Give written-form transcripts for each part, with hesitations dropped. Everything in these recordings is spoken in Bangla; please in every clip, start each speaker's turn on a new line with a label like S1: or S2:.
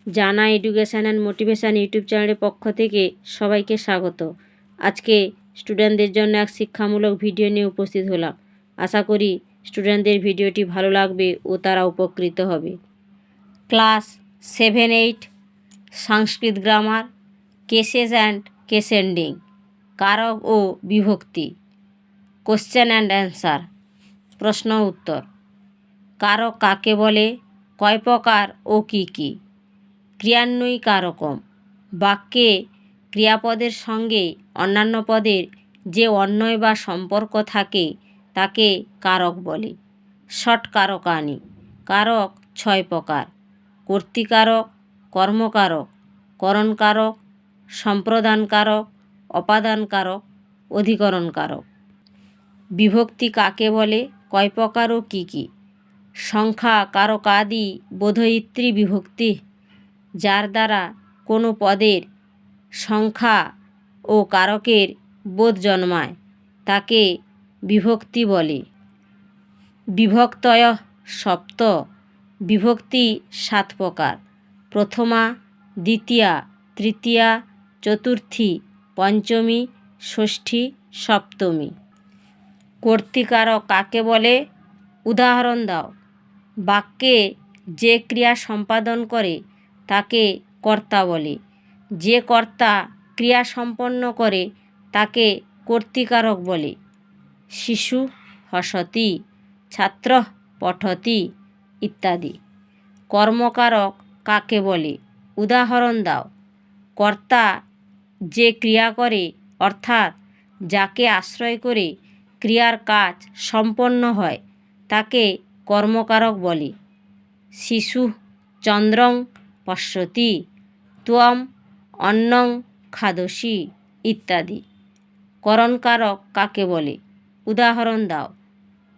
S1: জানা এডুকেশান অ্যান্ড মোটিভেশান ইউটিউব চ্যানেলের পক্ষ থেকে সবাইকে স্বাগত। আজকে স্টুডেন্টদের জন্য এক শিক্ষামূলক ভিডিও নিয়ে উপস্থিত হলাম। আশা করি স্টুডেন্টদের ভিডিওটি ভালো লাগবে ও তারা উপকৃত হবে। Class 7-8 Sanskrit grammar, cases and case ending, কারক ও বিভক্তি, কোশ্চেন অ্যান্ড অ্যান্সার, প্রশ্ন উত্তর। কারক কাকে বলে, কয় প্রকার ও কী কী? ক্রিয়ান্বয়ী কারকম, বাক্যে ক্রিয়াপদের সঙ্গে অন্যান্য পদের যে অন্বয় বা সম্পর্ক থাকে তাকে কারক বলে। ষট কারকানি, কারক 6 প্রকার: কর্তৃকারক, কর্মকারক, করণকারক, সম্প্রদানকারক, অপাদানকারক, অধিকরণকারক। বিভক্তি কাকে বলে, কয় প্রকার ও কী কী? সংখ্যা কারকাদি বোধয়িত্রী বিভক্তি, যার দ্বারা কোনো পদের সংখ্যা ও কারকের বোধ জন্মায় তাকে বিভক্তি বলে। বিভক্তয় সপ্ত, বিভক্তি 7 প্রকার: প্রথমা, দ্বিতীয়া, তৃতীয়া, চতুর্থী, পঞ্চমী, ষষ্ঠী, সপ্তমী। কর্তৃকারক কাকে বলে, উদাহরণ দাও। বাক্যে যে ক্রিয়া সম্পাদন করে তাকে কর্তা বলে। যে কর্তা ক্রিয়া সম্পন্ন করে তাকে কর্তৃকারক বলে। শিশু হসতি, ছাত্র পঠতি ইত্যাদি। কর্মকারক কাকে বলে, উদাহরণ দাও। কর্তা যে ক্রিয়া করে অর্থাৎ যাকে আশ্রয় করে ক্রিয়ার কাজ সম্পন্ন হয় তাকে কর্মকারক বলে। শিশু চন্দ্রং পশ্যতি, ত্বম অন্নং খাদসি ইত্যাদি। করণকারক কাকে বলে, উদাহরণ দাও।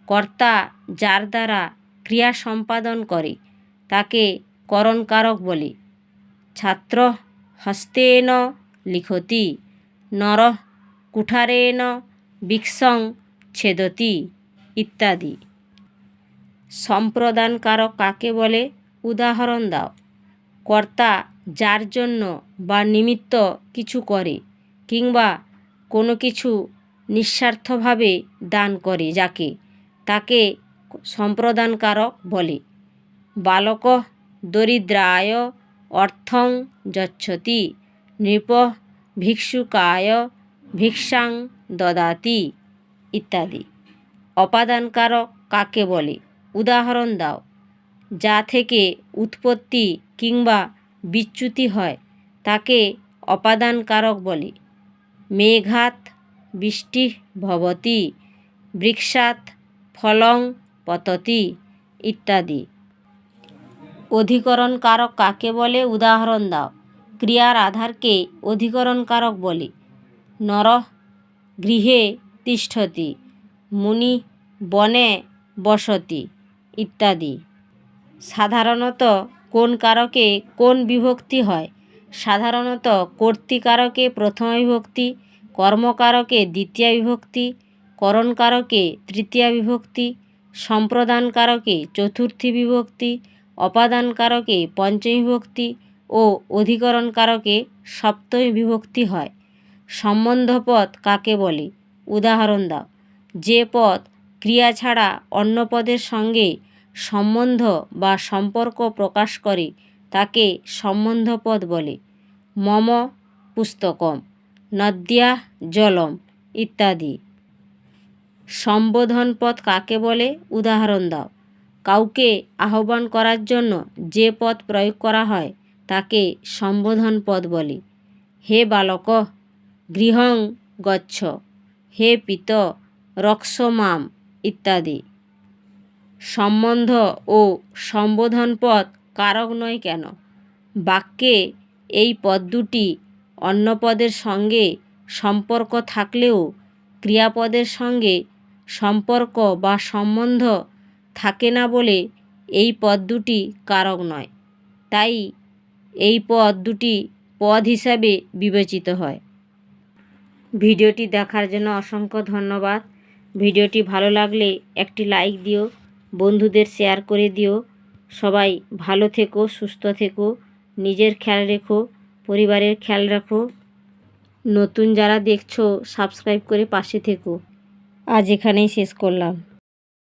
S1: কর্তা যার দ্বারা ক্রিয়া সম্পাদন করে তাকে করণকারক বলে। ছাত্র হস্তেন লিখতি, নরঃ কুঠারেণ বৃক্ষং ছেদতি ইত্যাদি। সম্প্রদানকারক কাকে বলে, উদাহরণ দাও। কর্তা যার জন্য বা নিমিত্ত কিছু করে কিংবা কোনো কিছু নিঃস্বার্থভাবে দান করে যাকে, তাকে সম্প্রদানকারক বলে। বালকঃ দরিদ্রায় অর্থং যচ্ছতি, নৃপঃ ভিক্ষুকায় ভিক্ষাং দদাতি ইত্যাদি। অপাদানকারক কাকে বলে, উদাহরণ দাও। যা থেকে উৎপত্তি কিংবা বিচ্যুতি হয় তাকে অপাদানকারক বলে। মেঘাৎ বৃষ্টিঃ ভবতি, বৃক্ষাৎ ফলং পততি ইত্যাদি। অধিকরণকারক কাকে বলে, উদাহরণ দাও। ক্রিয়ার আধারকে অধিকরণকারক বলে। নরঃ গৃহে তিষ্ঠতি, মুনি বনে বসতি ইত্যাদি। সাধারণত কোন কারকে কোন বিভক্তি হয়? সাধারণত কর্তৃকারকে প্রথমা বিভক্তি, কর্মকারকে দ্বিতীয়া বিভক্তি, করণকারকে তৃতীয়া বিভক্তি, সম্প্রদানকারকে চতুর্থী বিভক্তি, অপাদানকারকে পঞ্চমী বিভক্তি ও অধিকরণকারকে সপ্তমী বিভক্তি হয়। সম্বন্ধপদ কাকে বলে, উদাহরণ দাও। যে পদ ক্রিয়া ছাড়া অন্য পদের সঙ্গে সম্বন্ধ বা সম্পর্ক প্রকাশ করে তাকে সম্বন্ধপদ বলে। মম পুস্তকম, নদ্যাঃ জলম ইত্যাদি। সম্বোধন পদ কাকে বলে, উদাহরণ দাও। কাউকে আহ্বান করার জন্য যে পদ প্রয়োগ করা হয় তাকে সম্বোধন পদ বলে। হে বালকঃ গৃহং গচ্ছ, হে পিত রক্ষ মাম ইত্যাদি। সম্বন্ধ ও সম্বোধন পদ কারক নয় কেন? বাক্যে এই পদ দুটি অন্য পদের সঙ্গে সম্পর্ক থাকলেও ক্রিয়াপদের সঙ্গে সম্পর্ক বা সম্বন্ধ থাকে না বলে এই পদ দুটি কারক নয়। তাই এই পদ দুটি পদ হিসাবে বিবেচিত হয়। ভিডিওটি দেখার জন্য অসংখ্য ধন্যবাদ। ভিডিওটি ভালো লাগলে একটি লাইক দিও, বন্ধুদের শেয়ার করে দিও। সবাই ভালো থেকো, সুস্থ থেকো। নিজের খেয়াল রেখো, পরিবারের খেয়াল রাখো। নতুন যারা দেখছো সাবস্ক্রাইব করে পাশে থেকো। আজ এখানেই শেষ করলাম।